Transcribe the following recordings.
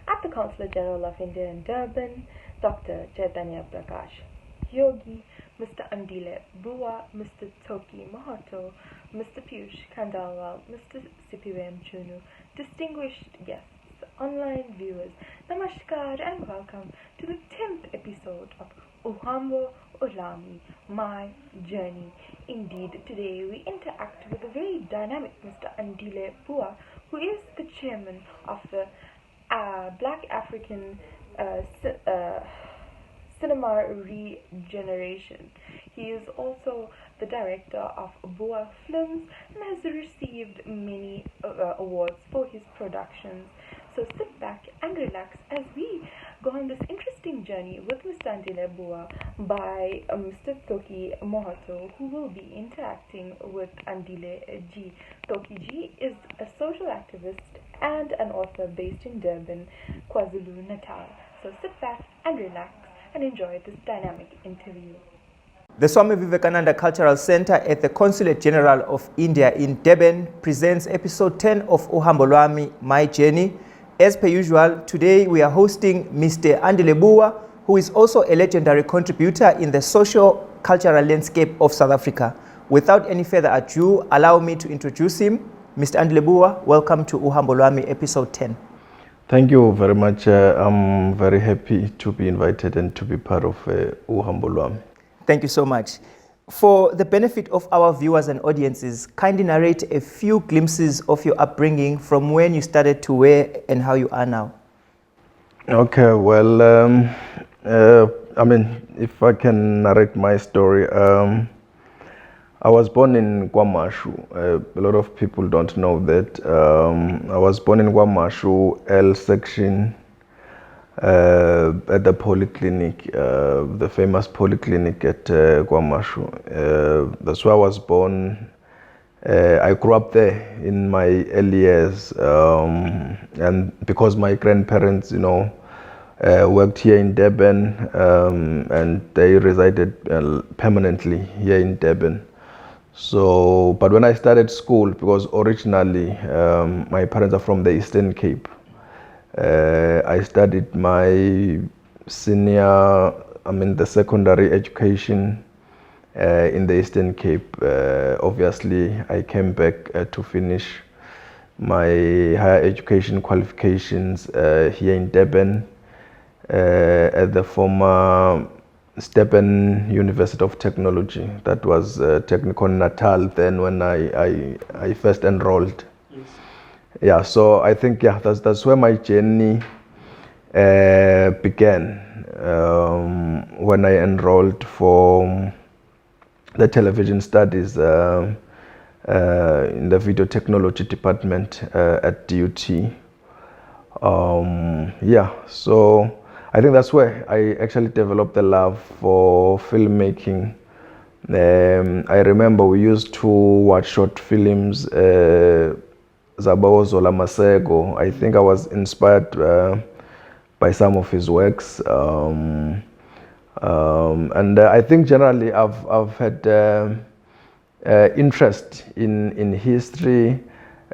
at the Consular General of India in Durban, Dr. Chaitanya Prakash Yogi, Mr. Andile Buwa, Mr. Toki Mohoto, Mr. Piyush Kandalwal, Mr. Sipiwem Chunu, distinguished guests, online viewers, namaskar and welcome to the 10th episode of Uhambo Lwami My Journey. Indeed, today we interact with a very dynamic Mr. Andile Buwa, who is the chairman of the Black African Cinema Regeneration. He is also the director of Buwa Films and has received many awards for his productions. So sit back and relax as we go on this interesting journey with Mr. Andile Buwa by Mr. Toki Mohoto, who will be interacting with Andile G. Toki G is a social activist and an author based in Durban, KwaZulu-Natal. So sit back and relax and enjoy this dynamic interview. The Swami Vivekananda Cultural Center at the Consulate General of India in Durban presents episode 10 of Uhambo Lwami My Journey. As per usual, today we are hosting Mr. Andile Buwa, who is also a legendary contributor in the social cultural landscape of South Africa. Without any further ado, allow me to introduce him. Mr. Andile Buwa, welcome to Uhambo Lwami episode 10. Thank you very much. I'm very happy to be invited and to be part of Uhambo Lwami. Thank you so much. For the benefit of our viewers and audiences, kindly narrate a few glimpses of your upbringing from when you started to where and how you are now. Okay, well, if I can narrate my story, I was born in KwaMashu. A lot of people don't know that. I was born in KwaMashu, L section, at the polyclinic, the famous polyclinic at KwaMashu. That's where I was born. I grew up there in my early years, and because my grandparents, worked here in Durban, and they resided permanently here in Durban. So, but when I started school, because originally my parents are from the Eastern Cape, I studied my the secondary education in the Eastern Cape. Obviously, I came back to finish my higher education qualifications here in Durban at the former Durban University of Technology. That was Technical Natal then when I first enrolled. Yes. Yeah, so I think that's where my journey began when I enrolled for the television studies in the video technology department at DUT. So I think that's where I actually developed the love for filmmaking. I remember we used to watch short films, Zabaozola Masego. I think I was inspired by some of his works. And I think generally I've had interest in history.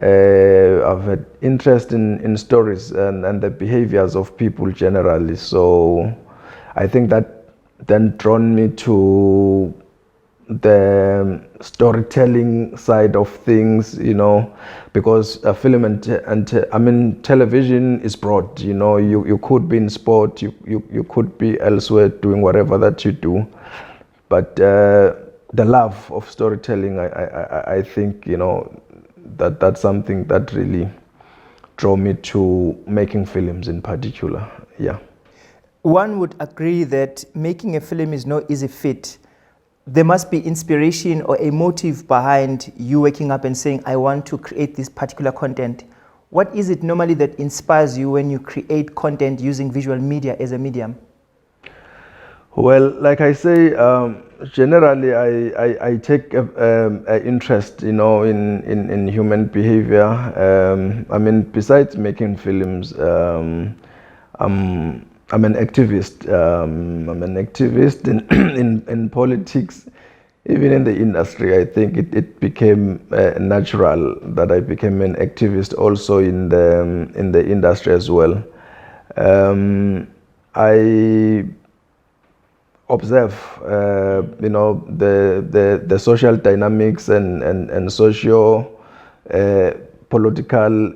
I've had interest in stories and the behaviors of people generally. So I think that then drawn me to the storytelling side of things, because film and television is broad. You could be in sport, you could be elsewhere doing whatever that you do, but the love of storytelling, I think, that's something that really drew me to making films in particular. Yeah. One would agree that making a film is no easy feat. There must be inspiration or a motive behind you waking up and saying, I want to create this particular content. What is it normally that inspires you when you create content using visual media as a medium? Well, like I say, generally I take interest, in human behavior. Besides making films, I'm an activist. I'm an activist in politics, even in the industry. I think it became natural that I became an activist also in the industry as well. I observe, the social dynamics and socio political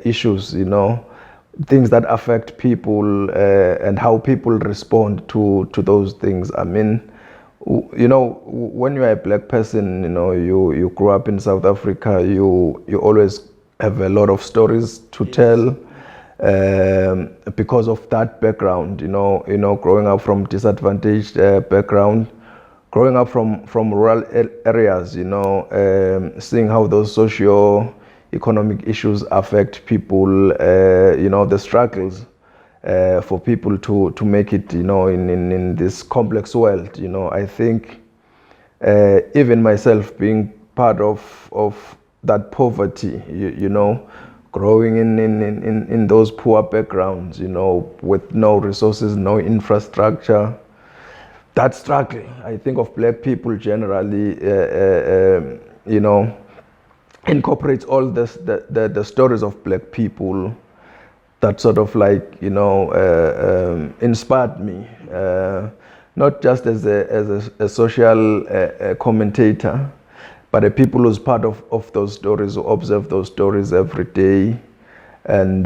issues, things that affect people and how people respond to those things. I mean, when you are a black person, you grew up in South Africa, you always have a lot of stories to tell. Because of that background, growing up from disadvantaged background, growing up from rural areas, seeing how those socio-economic issues affect people, the struggles for people to make it, in this complex world. I think even myself being part of that poverty, growing in those poor backgrounds, with no resources, no infrastructure. That struggle, I think, of black people generally, incorporates all the stories of black people that sort of inspired me, not just as a social commentator, but a people who's part of those stories, who observe those stories every day. And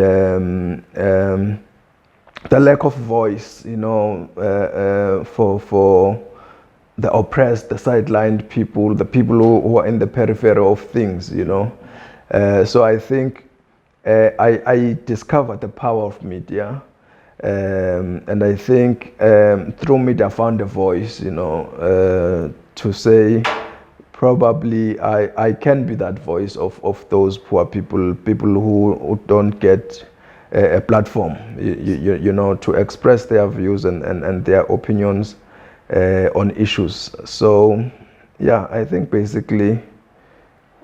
the lack of voice, for the oppressed, the sidelined people, the people who are in the periphery of things, So I think I discovered the power of media. And I think through media I found a voice, to say, probably I can be that voice of those poor people who don't get a platform, to express their views and their opinions on issues. So, yeah, I think basically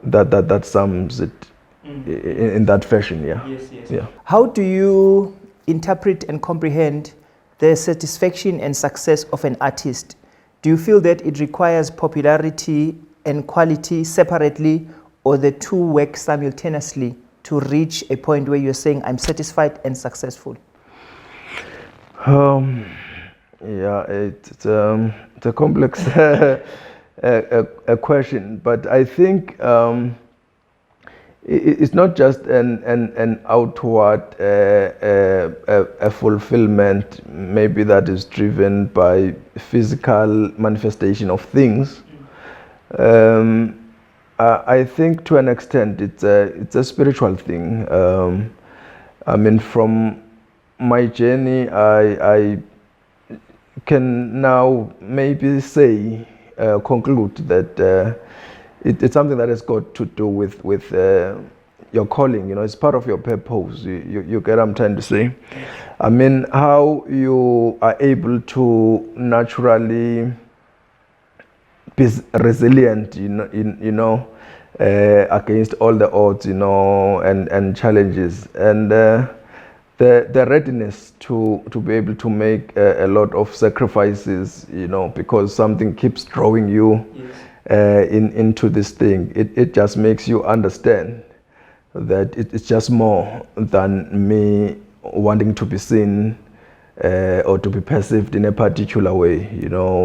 that sums it in that fashion, yeah. Yes, yes. Yeah. How do you interpret and comprehend the satisfaction and success of an artist? Do you feel that it requires popularity and quality separately, or the two work simultaneously to reach a point where you're saying, I'm satisfied and successful? Yeah, it's a complex a question, but I think it's not just an outward a fulfillment, maybe that is driven by physical manifestation of things. I think to an extent it's a spiritual thing. I mean, from my journey, I can now maybe say, conclude that it's something that has got to do with your calling. It's part of your purpose. You get what I'm trying to say? I mean, how you are able to naturally be resilient, against all the odds, and challenges, and the readiness to be able to make a lot of sacrifices, because something keeps drawing you into this thing. It just makes you understand that it's just more than me wanting to be seen or to be perceived in a particular way,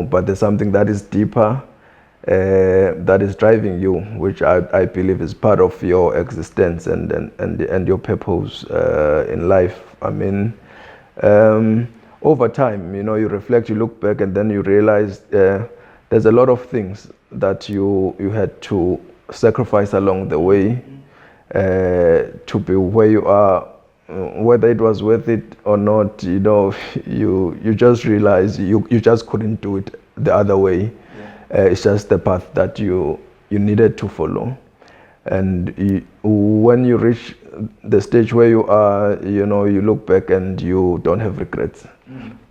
but there's something that is deeper, that is driving you, which I believe is part of your existence and your purpose in life. I mean, over time, you reflect, you look back, and then you realize there's a lot of things that you had to sacrifice along the way to be where you are. Whether it was worth it or not, you just realize you just couldn't do it the other way. It's just the path that you needed to follow. And when you reach the stage where you are, you look back and you don't have regrets.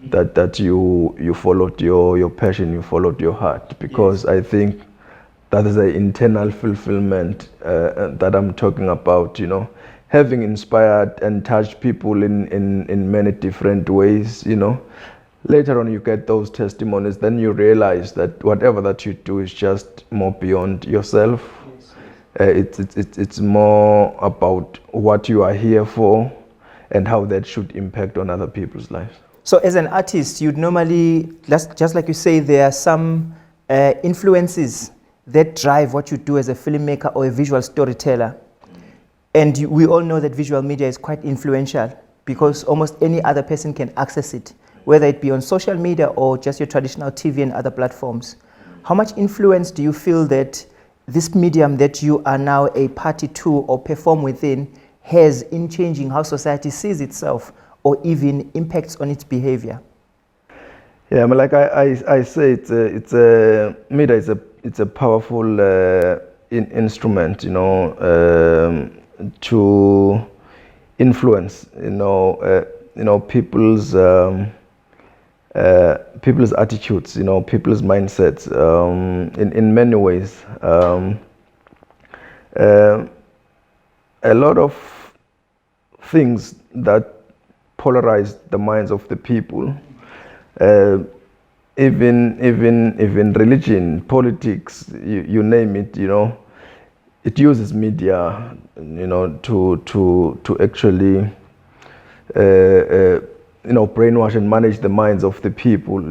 That you followed your passion, you followed your heart, because I think that is the internal fulfillment that I'm talking about. Having inspired and touched people in many different ways. Later on, you get those testimonies, then you realize that whatever that you do is just more beyond yourself. It's more about what you are here for, and how that should impact on other people's lives. So as an artist, you'd normally, just like you say, there are some influences that drive what you do as a filmmaker or a visual storyteller. And we all know that visual media is quite influential because almost any other person can access it, whether it be on social media or just your traditional TV and other platforms. How much influence do you feel that this medium that you are now a party to or perform within has in changing how society sees itself or even impacts on its behavior? Yeah, I mean, like I say, media it's a powerful instrument, to influence, people's attitudes, people's mindsets, in many ways. A lot of things that polarize the minds of the people, even religion, politics, you name it, it uses media, to actually, brainwash and manage the minds of the people,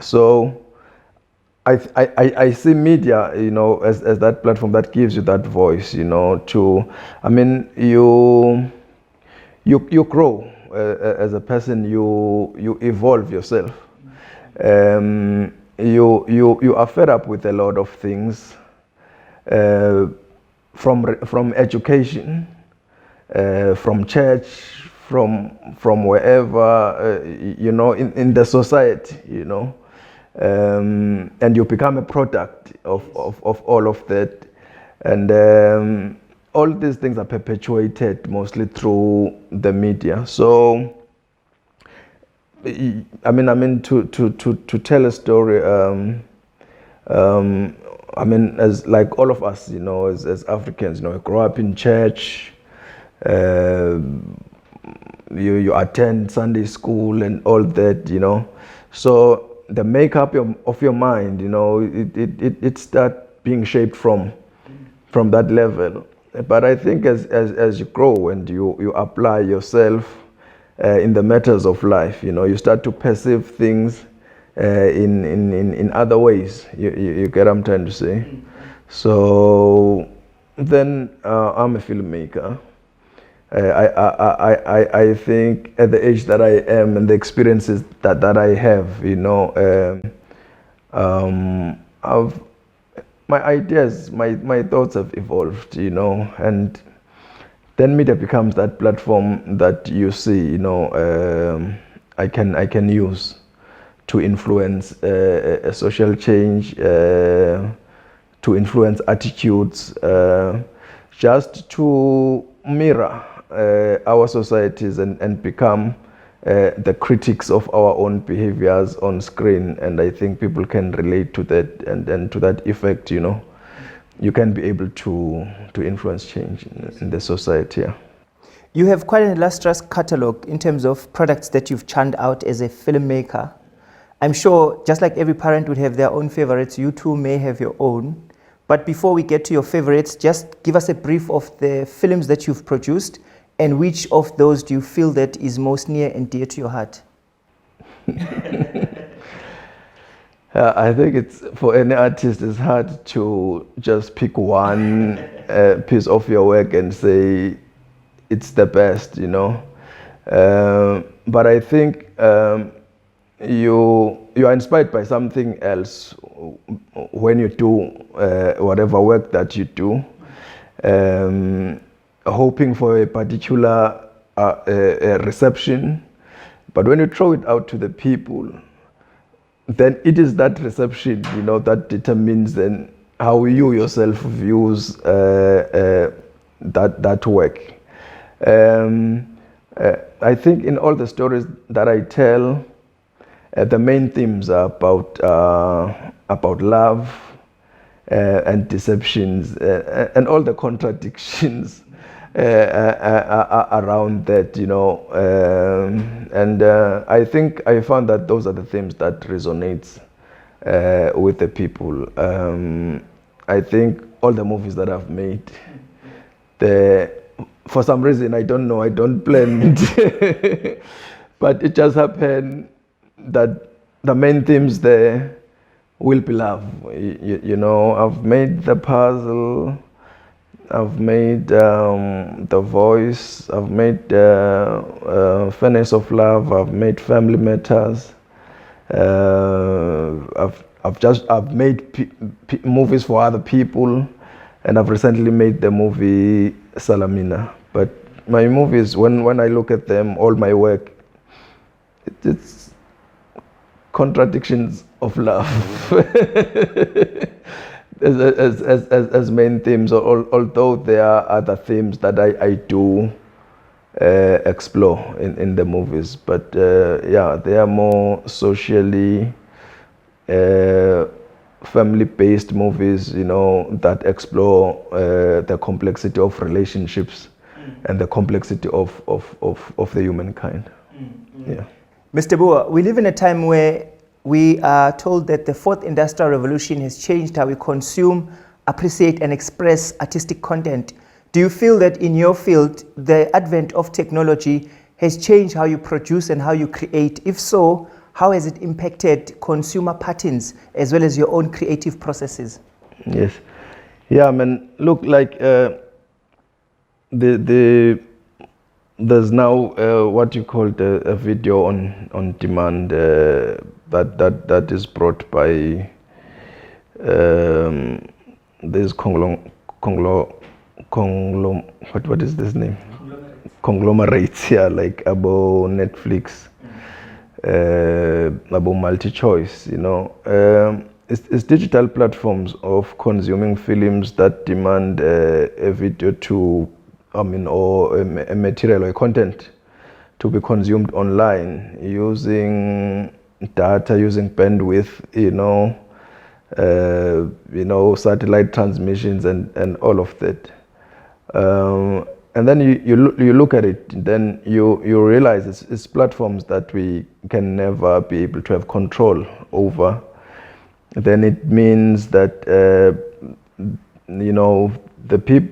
So I see media, as that platform that gives you that voice, you grow as a person, you evolve yourself. You are fed up with a lot of things, from education, from church, from wherever, in the society, and you become a product of all of that, and all these things are perpetuated mostly through the media. So to tell a story, as like all of us, as Africans, we grow up in church, you attend Sunday school and all that, so the makeup of your mind, it start being shaped from that level. But I think as you grow and you apply yourself in the matters of life, you start to perceive things in other ways. You get what I'm trying to say? So then I'm a filmmaker. I think at the age that I am and the experiences that I have, my ideas, my thoughts have evolved, and then media becomes that platform that you see, I can use to influence a social change, to influence attitudes, just to mirror our societies and become the critics of our own behaviors on screen. And I think people can relate to that, and to that effect, you can be able to influence change in the society. Yeah. You have quite an illustrious catalogue in terms of products that you've churned out as a filmmaker. I'm sure just like every parent would have their own favorites, you too may have your own. But before we get to your favorites, just give us a brief of the films that you've produced, and which of those do you feel that is most near and dear to your heart? I think it's, for any artist, it's hard to just pick one piece of your work and say it's the best, But I think you are inspired by something else when you do whatever work that you do, hoping for a particular reception. But when you throw it out to the people, then it is that reception, that determines then how you yourself views that work. I think in all the stories that I tell, the main themes are about love and deceptions and all the contradictions around that, and I think I found that those are the themes that resonates with the people. I think all the movies that I've made, the for some reason, I don't know, I don't plan it. But it just happened that the main themes there will be love. You know, I've made the puzzle, I've made the voice, I've made Furnace of Love, I've made Family Matters. I've made movies for other people, and I've recently made the movie Salamina. But my movies, when I look at them, all my work, it's contradictions of love as main themes. Although there are other themes that I do explore in the movies, but yeah, they are more socially family-based movies, you know, that explore the complexity of relationships and the complexity of the humankind. Yeah. Mr. Buwa, we live in a time where we are told that the fourth industrial revolution has changed how we consume, appreciate, and express artistic content. Do you feel that in your field, the advent of technology has changed how you produce and how you create? If so, how has it impacted consumer patterns as well as your own creative processes? Yes. Yeah, I mean, look, like there's now what you call a video on demand that is brought by this what is this name? Conglomerates, yeah, like about Netflix, about multi-choice, you know. It's digital platforms of consuming films that demand a video to, or a material or a content to be consumed online using data, using bandwidth, satellite transmissions and all of that. And then you look at it, then you realize it's platforms that we can never be able to have control over. Then it means that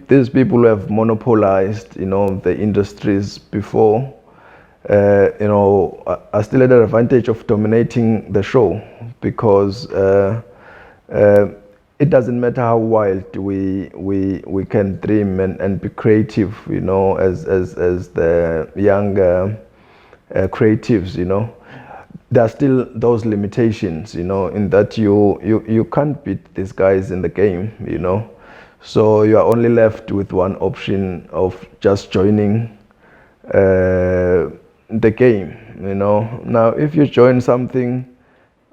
these people who have monopolized the industries before are still at an advantage of dominating the show, because it doesn't matter how wild we can dream and be creative, as the younger creatives, there are still those limitations, in that you can't beat these guys in the game, so you are only left with one option of just joining the game, Now, if you join something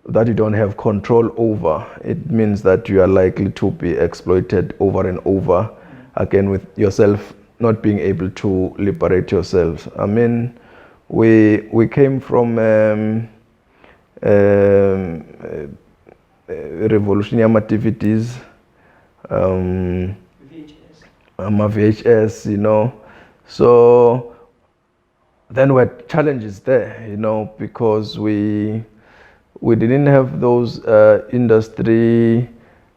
that you don't have control over, it means that you are likely to be exploited over and over again, with yourself not being able to liberate yourselves. I mean, we came from revolutionary activities, VHS, so then we had challenges there, because we didn't have those industry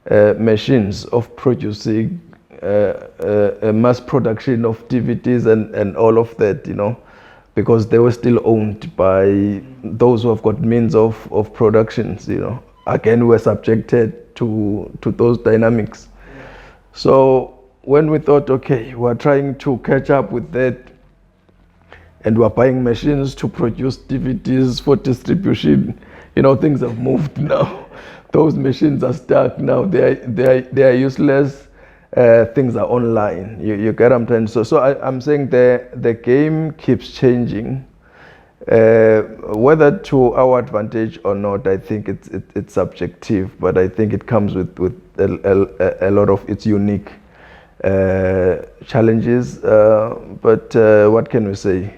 machines of producing a mass production of DVDs and all of that, because they were still owned by those who have got means of productions, Again, we're subjected to those dynamics. So when we thought, okay, we're trying to catch up with that, and we're buying machines to produce DVDs for distribution, things have moved now. Those machines are stuck now. They are useless. Things are online. You get what I'm trying to say? So I'm saying the game keeps changing. Whether to our advantage or not, I think it's subjective, but I think it comes with a lot of its unique challenges. But what can we say?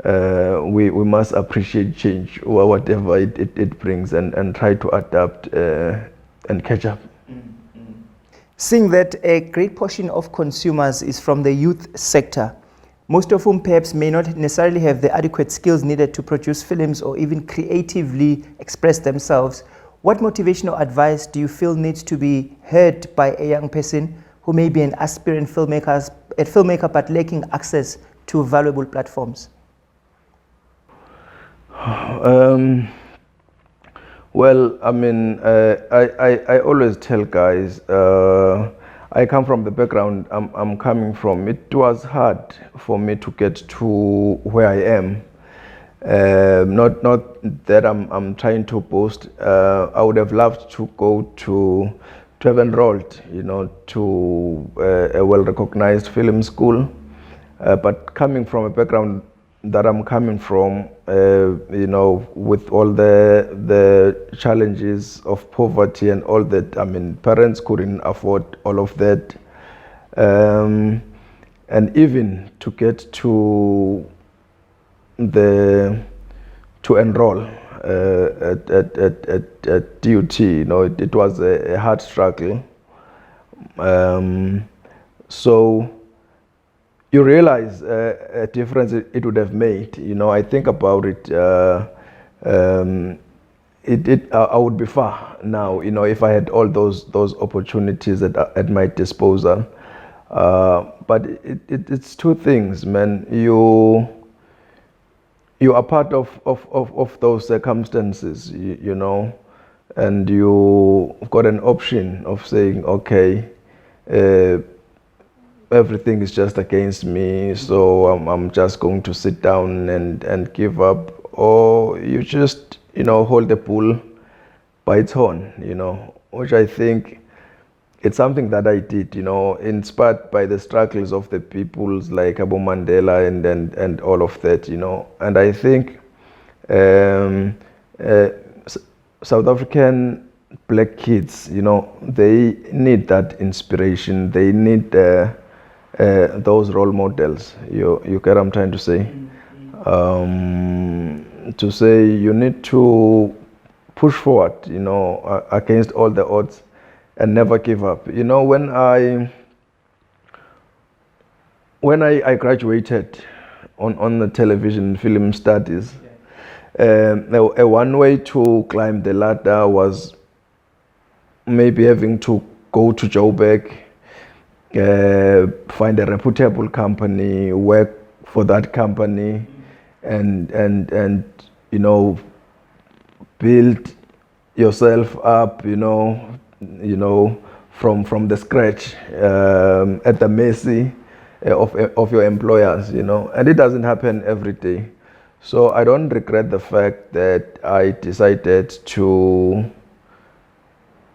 We must appreciate change, or whatever it brings, and try to adapt and catch up. Seeing that a great portion of consumers is from the youth sector, most of whom perhaps may not necessarily have the adequate skills needed to produce films or even creatively express themselves, what motivational advice do you feel needs to be heard by a young person who may be an aspirant filmmaker filmmaker but lacking access to valuable platforms? Well, I mean, I always tell guys, I come from the background I'm coming from. It was hard for me to get to where I am. Not that I'm trying to boast. I would have loved to go to have enrolled, to a well-recognized film school. But coming from a background that I'm coming from, with all the challenges of poverty and all that, I mean, parents couldn't afford all of that. And even to get to enroll at DUT, it was a hard struggle. So you realize a difference it would have made. I think about it. I would be far now. If I had all those opportunities at my disposal. But it's two things, man. You are part of those circumstances, and you've got an option of saying, okay, everything is just against me, so I'm just going to sit down and give up, or you just hold the bull by its horn, which I think it's something that I did, inspired by the struggles of the peoples like Abu Mandela and all of that, and I think South African black kids, they need that inspiration. They need those role models. You get what I'm trying to say? To say you need to push forward, against all the odds and never give up. When I graduated on the television film studies, a one way to climb the ladder was maybe having to go to Joburg, find a reputable company, work for that company, and build yourself up, from the scratch, at the mercy of your employers, and it doesn't happen every day. So I don't regret the fact that I decided to,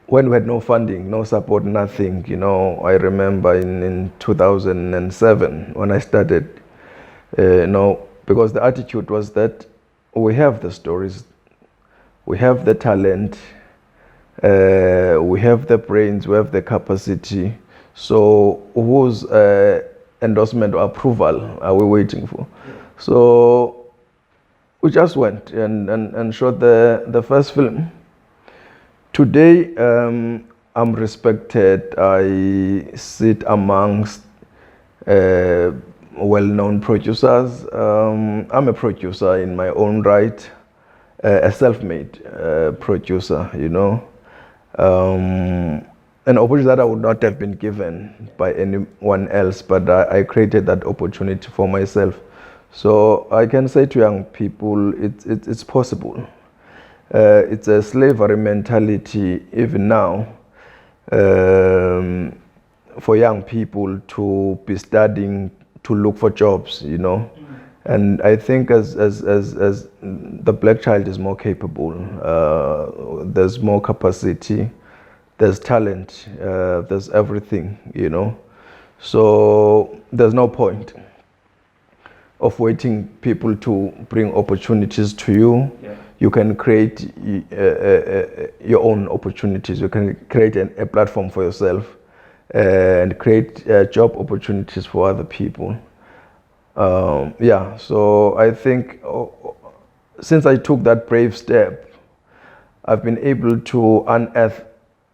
when we had no funding, no support, nothing, I remember in 2007 when I started, because the attitude was that we have the stories, we have the talent, we have the brains, we have the capacity. So whose endorsement or approval are we waiting for? So we just went and shot the first film. Today, I'm respected. I sit amongst well-known producers. I'm a producer in my own right, a self-made producer, an opportunity that I would not have been given by anyone else, but I created that opportunity for myself. So I can say to young people, it's possible. It's a slavery mentality even now, for young people to be studying to look for jobs, And I think as the black child is more capable, there's more capacity, there's talent, there's everything, So there's no point of waiting people to bring opportunities to you. Yeah. You can create your own opportunities. You can create a platform for yourself and create job opportunities for other people. So I think since I took that brave step, I've been able to unearth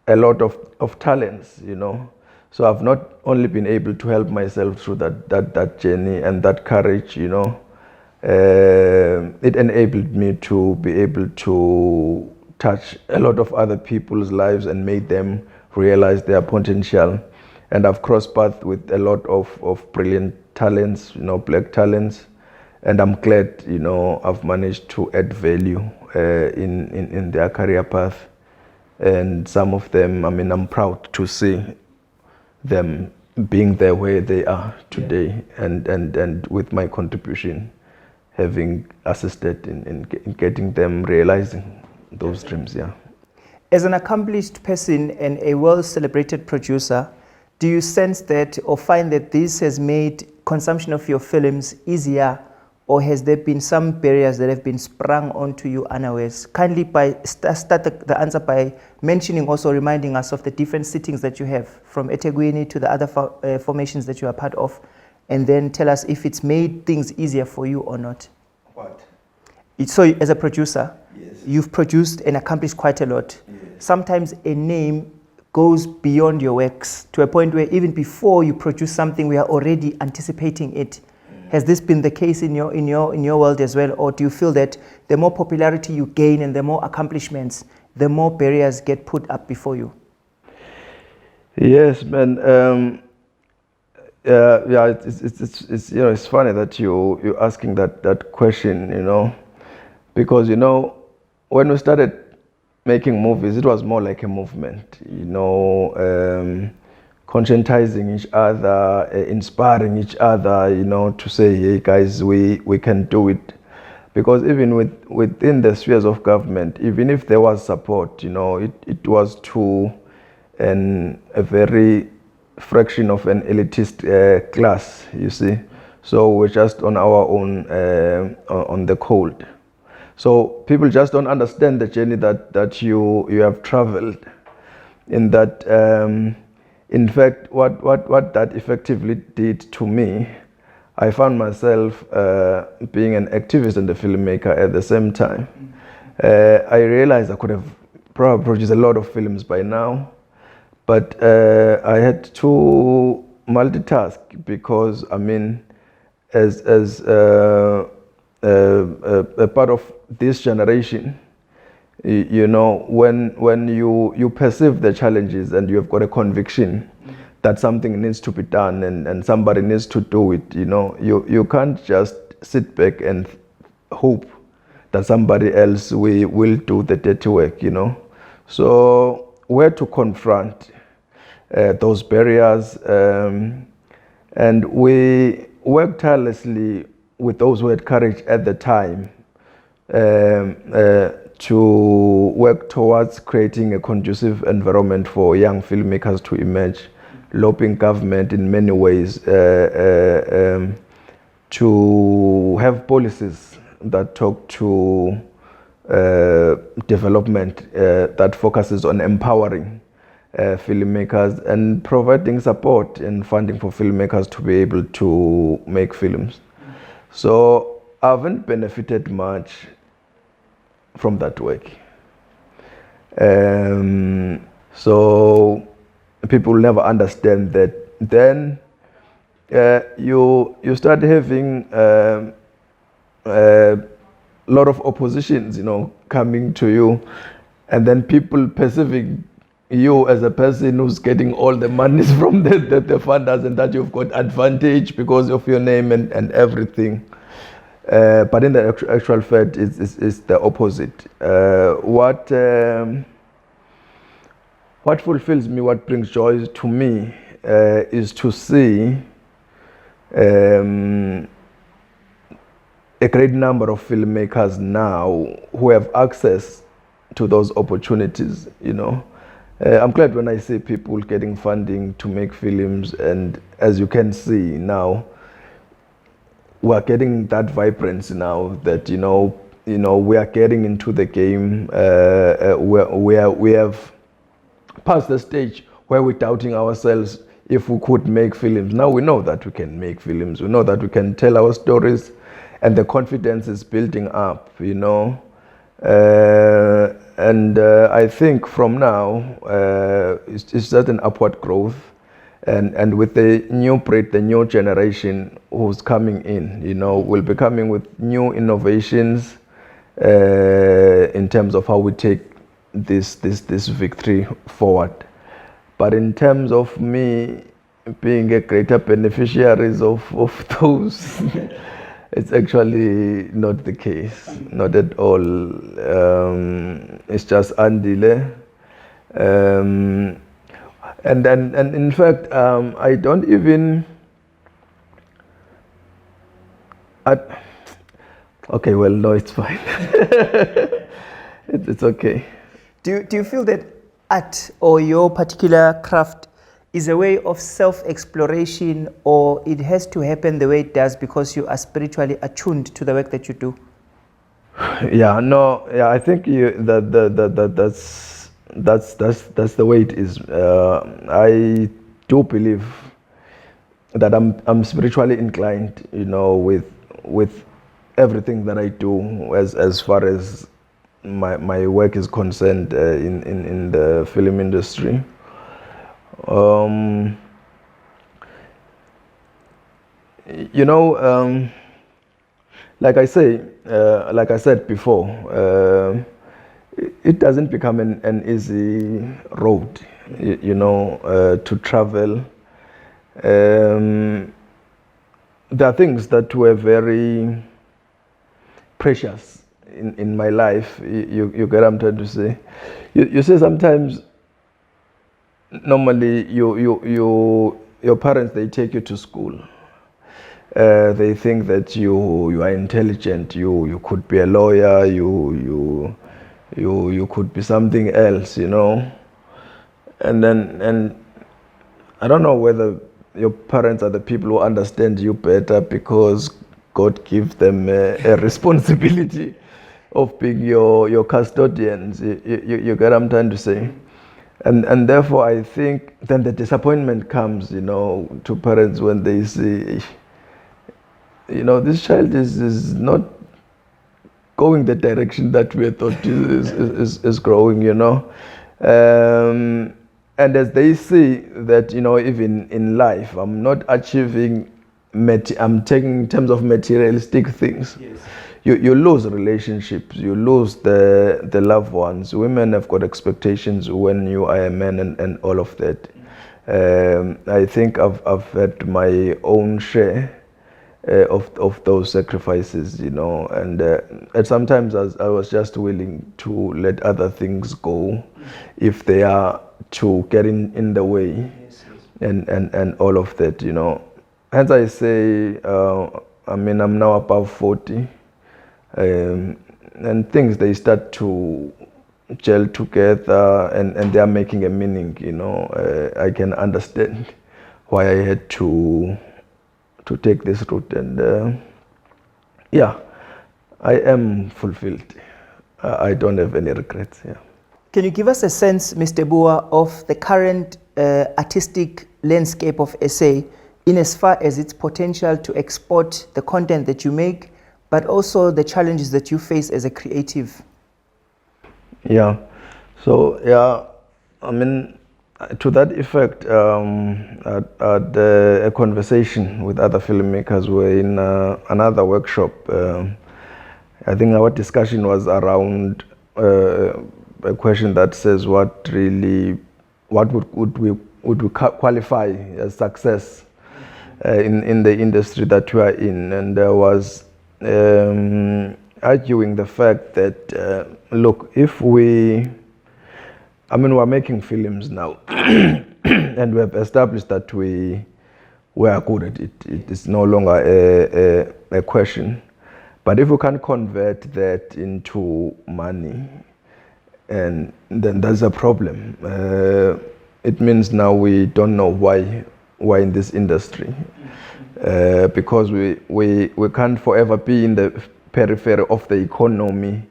a lot of talents, So I've not only been able to help myself through that journey and that courage, it enabled me to be able to touch a lot of other people's lives and make them realize their potential and I've crossed paths with a lot of brilliant talents, black talents, and I'm glad, I've managed to add value in their career path. And some of them, I'm proud to see them being there where they are today, and with my contribution, having assisted in getting them realizing those dreams. Yeah. As an accomplished person and a well-celebrated producer, do you sense that or find that this has made consumption of your films easier, or has there been some barriers that have been sprung onto you unawares? Kindly start the answer by mentioning, also reminding us of the different sittings that you have from eThekwini to the other formations that you are part of, and then tell us if it's made things easier for you or not. What? So as a producer, Yes. you've produced and accomplished quite a lot. Yes. Sometimes a name goes beyond your works to a point where even before you produce something, we are already anticipating it. Has this been the case in your world as well, or do you feel that the more popularity you gain and the more accomplishments, the more barriers get put up before you? Yes, man. Yeah, it's it's funny that you're asking that question, because when we started making movies, it was more like a movement, conscientizing each other, inspiring each other, to say, hey guys, we can do it. Because even within the spheres of government, even if there was support, it was to a very fraction of an elitist class, you see. So we're just on our own, on the cold. So people just don't understand the journey that you have traveled. In that, in fact, what that effectively did to me, I found myself being an activist and a filmmaker at the same time. I realized I could have probably produced a lot of films by now, but I had to multitask because, as a part of this generation, when you perceive the challenges and you have got a conviction that something needs to be done and somebody needs to do it, you can't just sit back and hope that somebody else will do the dirty work, So we had to confront those barriers, and we worked tirelessly with those who had courage at the time to work towards creating a conducive environment for young filmmakers to emerge, lobbying government in many ways to have policies that talk to development that focuses on empowering filmmakers and providing support and funding for filmmakers to be able to make films. So I haven't benefited much from that work. So people never understand that. Then you start having a lot of oppositions, coming to you, and then people perceiving you as a person who's getting all the monies from the funders, and that you've got advantage because of your name and everything. But in the actual fact, it's the opposite. What fulfills me, what brings joy to me, is to see a great number of filmmakers now who have access to those opportunities, I'm glad when I see people getting funding to make films, and as you can see now, we're getting that vibrance now that, we are getting into the game, we have passed the stage where we're doubting ourselves if we could make films. Now we know that we can make films, we know that we can tell our stories, and the confidence is building up, and I think from now, it's just an upward growth, and with the new breed, the new generation who's coming in, will be coming with new innovations in terms of how we take this victory forward. But in terms of me, being a greater beneficiaries of those. It's actually not the case, not at all. It's just Andile. And in fact, I don't even. Okay, well, no, it's fine. It's okay. Do you feel that art or your particular craft is a way of self-exploration, or it has to happen the way it does because you are spiritually attuned to the work that you do? Yeah, no, yeah, I think that's the way it is. I do believe that I'm spiritually inclined, with everything that I do as far as my work is concerned in the film industry. Like I said before, it doesn't become an easy road, to travel. There are things that were very precious in my life. You get what I'm trying to say. You say sometimes, normally your parents, they take you to school. They think that you are intelligent. You could be a lawyer. You could be something else, And I don't know whether your parents are the people who understand you better because God gives them a responsibility of being your custodians. You get what I'm trying to say? And therefore, I think then the disappointment comes, to parents when they see, this child is not going the direction that we thought is growing, And as they see that, even in life, I'm not achieving, I'm taking in terms of materialistic things. Yes. You lose relationships, you lose the loved ones. Women have got expectations when you are a man and all of that. I think I've had my own share of those sacrifices, and sometimes I was just willing to let other things go if they are to get in the way. Yes. And all of that, Hence I say, I'm now above 40, and things, they start to gel together and they are making a meaning, I can understand why I had to take this route, and I am fulfilled. I don't have any regrets. Yeah. Can you give us a sense, Mr. Buwa, of the current artistic landscape of SA in as far as its potential to export the content that you make, but also the challenges that you face as a creative? Yeah. So, to that effect, I had a conversation with other filmmakers. We're in another workshop. I think our discussion was around a question that says, what would we qualify as success in the industry that we are in? And I was arguing the fact that, look, if we're making films now, and we have established that we are good at it. It is no longer a question. But if we can convert that into money, and then that's a problem. It means now we don't know why in this industry, because we can't forever be in the periphery of the economy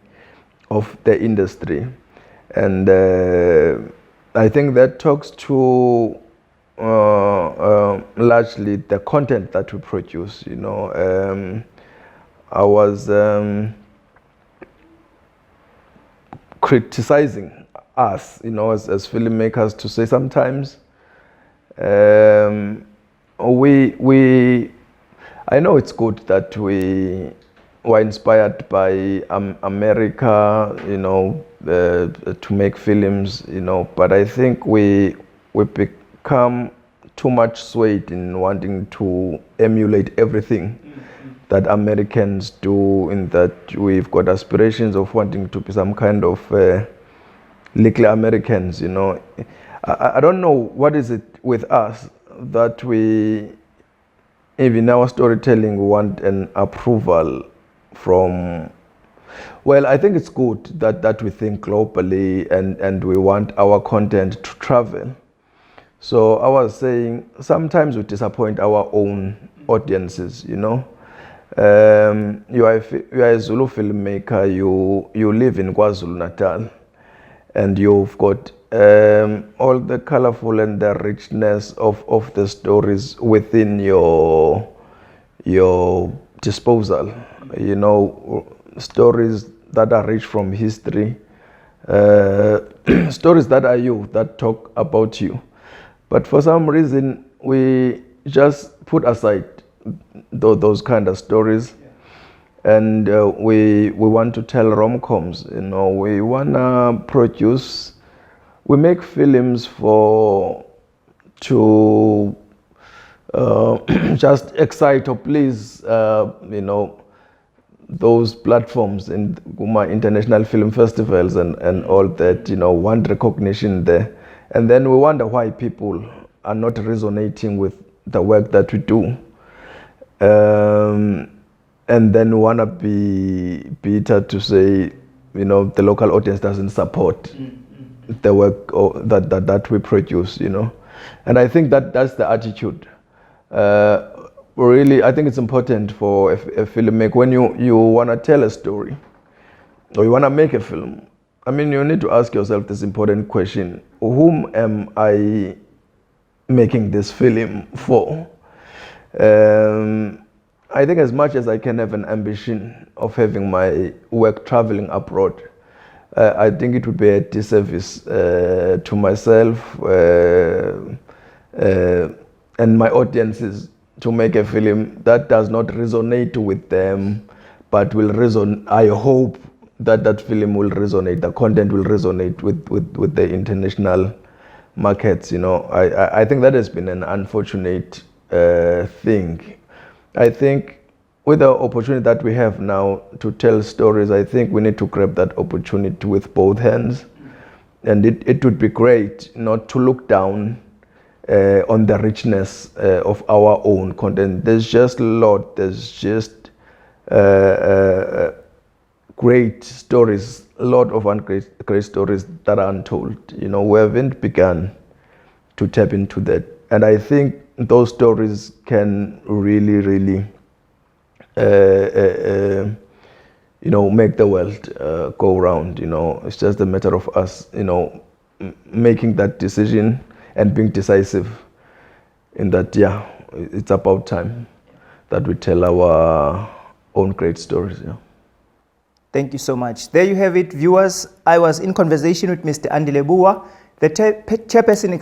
of the industry. And I think that talks to largely the content that we produce. I was criticizing us, as filmmakers, to say sometimes I know it's good that we were inspired by America, to make films, but I think we become too much swayed in wanting to emulate everything that Americans do, in that we've got aspirations of wanting to be some kind of little Americans, you know. I don't know what is it with us that we, even our storytelling, want an approval from. Well, I think it's good that we think globally and we want our content to travel. So I was saying, sometimes we disappoint our own audiences, you know. You are a Zulu filmmaker, you live in KwaZulu-Natal, and you've got all the colorful and the richness of the stories within your disposal, you know, stories that are rich from history, stories that are you, that talk about you. But for some reason, we just put aside those kind of stories, and we want to tell rom-coms. You know, we wanna produce. We make films to just excite or please, you know, those platforms in Guma international film festivals and all that. You know, want recognition there. And then we wonder why people are not resonating with the work that we do. And then we want to be bitter to say, you know, the local audience doesn't support the work that we produce, you know. And I think that's the attitude. Really, I think it's important for a filmmaker, when you want to tell a story or you want to make a film, I mean, you need to ask yourself this important question: whom am I making this film for? I think as much as I can have an ambition of having my work traveling abroad, I think it would be a disservice to myself and my audiences to make a film that does not resonate with them, but will resonate. I hope that film will resonate, the content will resonate with the international markets, you know. I think that has been an unfortunate thing. I think with the opportunity that we have now to tell stories, I think we need to grab that opportunity with both hands. And it would be great not to look down on the richness of our own content. There's just a lot, there's just great stories, a lot of great stories that are untold. You know, we haven't begun to tap into that. And I think those stories can really, you know, make the world go round. You know, it's just a matter of us, you know, making that decision and being decisive in that. Yeah, it's about time that we tell our own great stories. Yeah. Thank you so much. There you have it, viewers. I was in conversation with Mr. Andile Buwa, the chairperson,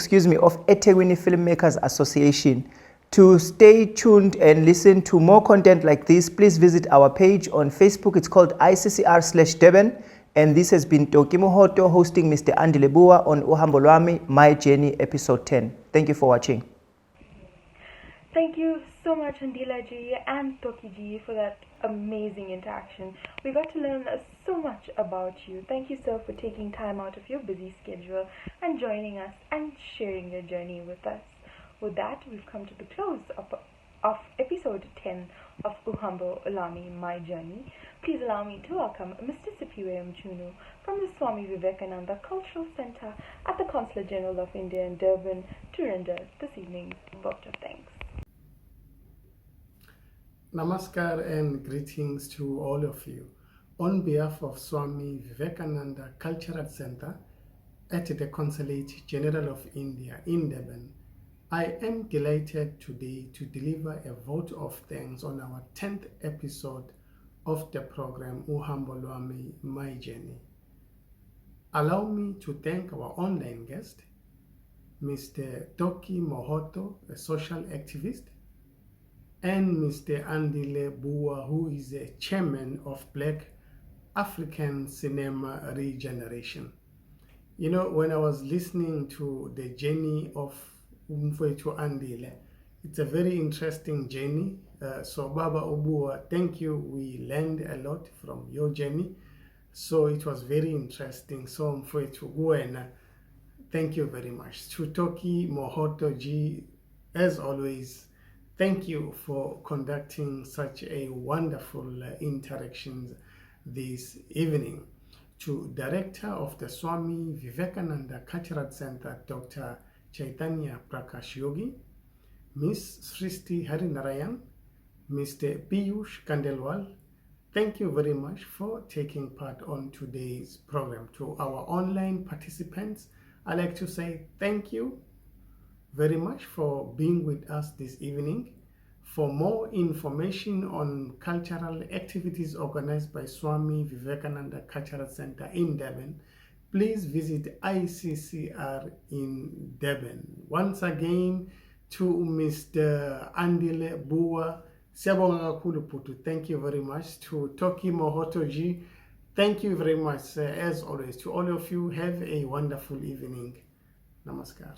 of eThekwini Filmmakers Association. To stay tuned and listen to more content like this, please visit our page on Facebook. It's called ICCR/Durban. And this has been Toki Mohoto hosting Mr. Andile Buwa on Uhambo Lwami My Journey, episode 10. Thank you for watching. Thank you so much, Andile ji and Toki ji, for that amazing interaction. We got to learn so much about you. Thank you, sir, for taking time out of your busy schedule and joining us and sharing your journey with us. With that, we've come to the close of episode 10 of Uhambo Lwami My Journey. Please allow me to welcome Mr. Sipiwe Mchunu from the Swami Vivekananda Cultural Center at the Consulate General of India in Durban to render this evening's vote of thanks. Namaskar and greetings to all of you. On behalf of Swami Vivekananda Cultural Center at the Consulate General of India in Durban, I am delighted today to deliver a vote of thanks on our 10th episode of the program Uhambo Lwami My Journey. Allow me to thank our online guest, Mr. Toki Mohoto, a social activist, and Mr. Andile Buwa, who is a chairman of Black African Cinema Regeneration. You know, when I was listening to the journey of umfowethu Andile. It's a very interesting journey. So Baba Buwa, thank you. We learned a lot from your journey. So it was very interesting. So umfowethu Buwena, thank you very much. To Toki Mohoto G, as always, thank you for conducting such a wonderful interactions this evening. To Director of the Swami Vivekananda Cultural Center, Dr. Chaitanya Prakash Yogi, Ms. Sristi Harinarayan, Mr. Piyush Kandelwal, thank you very much for taking part on today's program. To our online participants, I'd like to say thank you very much for being with us this evening. For more information on cultural activities organized by Swami Vivekananda Cultural Center in Durban, please visit ICCR in Durban. Once again, to Mr. Andile Buwa, thank you very much. To Toki Mohoto G, thank you very much. As always, to all of you, have a wonderful evening. Namaskar.